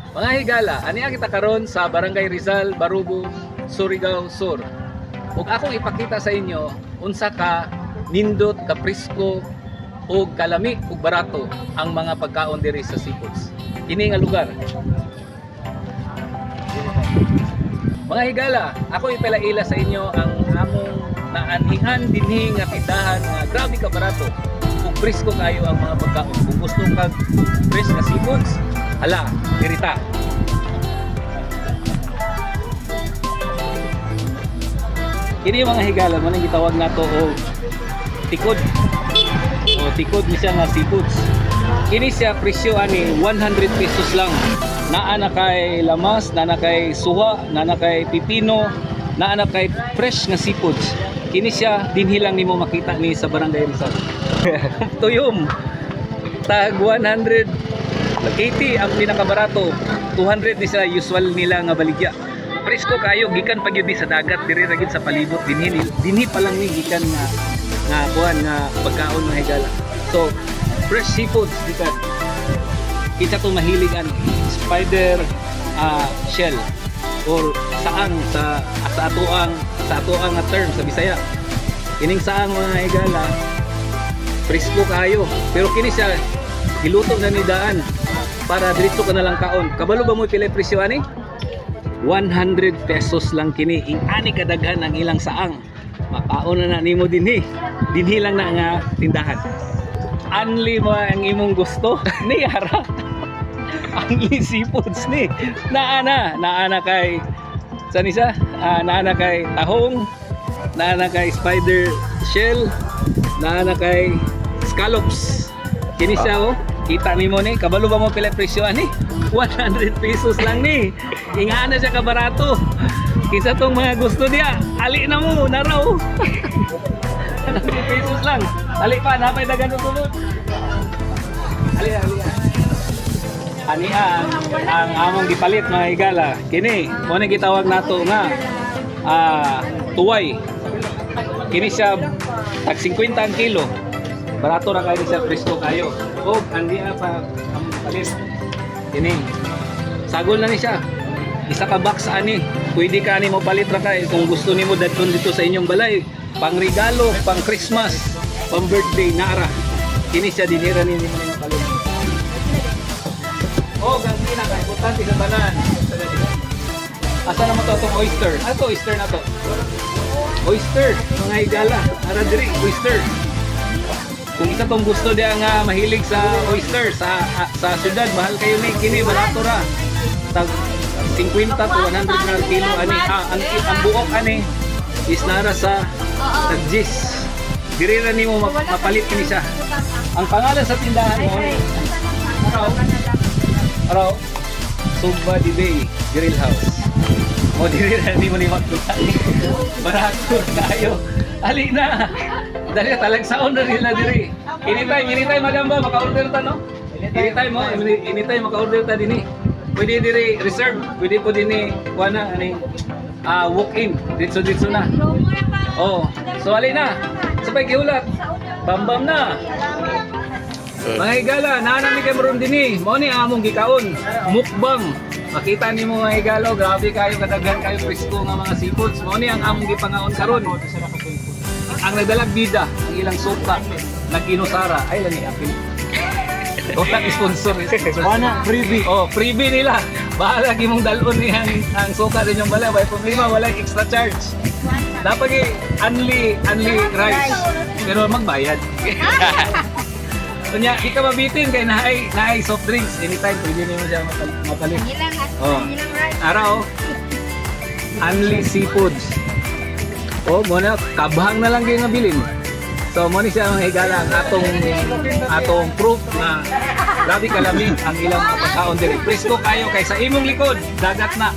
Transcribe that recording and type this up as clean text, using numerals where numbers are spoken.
Mga higala, aniya kita karon sa Barangay Rizal, Barubo, Surigao Sur. Ug akong ipakita sa inyo unsa ka nindot, ka presko ug kalami ug barato ang mga pagkaon diri sa seafoods. Kini nga lugar. Mga higala, ako ipalaila sa inyo ang among naanhihan dinhi nga tindahan nga grabe ka barato ug presko kayo ang mga pagkaon. Kung gusto kag fresh nga seafoods, hala, dirita. Kini mga higala mo nang gitawag nato og tikod. O tikod ni siya nga seafoods. Kini siya presyo ani 100 pesos lang. Naa na kay lamas, naa na kay suha, naa na kay pipino, naa na kay fresh nga seafoods. Kini siya dinhi lang nimo makita ni sa Barangay Rizal. Tuyom. Tag 180 ang pinakabarato. 200 ni sa usual nila nga baligya. Presko kayo gikan pa gyud ni sa dagat diri ra gyud sa palibot dinhi pa lang ni gikan nga kuan nga pagkaon mga higala. So fresh seafoods gikan. Kita tong mahilig an spider shell or saang sa atoang nga term sa Bisaya. Kining saang mga higala presko kayo pero kini siya giluto na ni daan para diretso ka na lang kaon. Kabalo ba mo pila presyo ani? 100 pesos lang kini. Ingani kadaghan ang ilang saang. Makaon na nimo dinhi. Dinhi lang na nga tindahan. Only mo ang imong gusto ni ara. Only seafoods ni. Naa na kay sanisa, naa na kay tahong, naa na kay spider shell, naa na kay scallops. Kini siya oh. Kita nimo ni, kabalo ba mo pila presyo ani? 100 pesos lang ni. Ingaan na siya kabarato. Kisa tong mga gusto niya, ali na mo, naraw. 100 pesos lang. Ali pa, napay dagan sunod. Ali. Ani ang among gipalit mga higala. Kini, mo ni gitawag nato nga tuway. Kini siya tag 50 ang kilo. Barato ra kayo sa presko kayo. O andi pa among palit. Kini. Sagol na ni siya. Isa ka box ani. Pwede ka ni mo palit ra kay kung gusto nimo dadton dito sa inyong balay. Pang regalo, pang Christmas, pang birthday nara. Kini siya dinira ni mo palit. O ang pinaka-importante sa tanan. Asa na mo to itong oyster? Ato oyster na to. Oyster, mga higala. Ara diri oyster. Kung isa tong gusto dia nga mahilig sa oyster sa syudad, mahal kayo ni kini barato ra. Tag 50 to 100 na kilo ani ang buok ani is nara sa tag 10. Diri ra nimo mapalit kini siya. Ang pangalan sa tindahan mo Araw Sugba di Bay Grill House. O diri ra nimo ni makita. Barato kayo. Ali na. Dali talagsaon na nila diri. Anytime madam ba maka-order ta no? Anytime maka-order ta dinhi. Pwede diri reserve, pwede po dinhi kuha na ani walk in. Ditso na. Oh, so ali na. Sabay giulat. Bam na. Mga higala, naanami kay maron dinhi. Mao ni among gikaon. Mukbang. Makita nimo mga higalo, grabe kayo kadaghan kayo presko nga mga seafoods. Mao ni ang among gipangaon karon. Ang nagdalag bida, ang ilang sopa, nag-inusara, ay lang apil. O sponsor. Wana, freebie. Oh, freebie nila. Bahala gimong dalon niya ang suka din yung balay. May problema, walang extra charge. Dapat only rice. Pero magbayad. Kunya, di ka mabitin kay naay soft drinks. Anytime, pwede nyo siya mapalit. Oh. Araw, only seafoods. Oh, muna kabahang na lang kayo nga bilin. So, muna siya mga higala ang atong proof na grabe kalamig ang ilang mga pagkaon diri. Presko kayo kay sa imong likod, dagat na.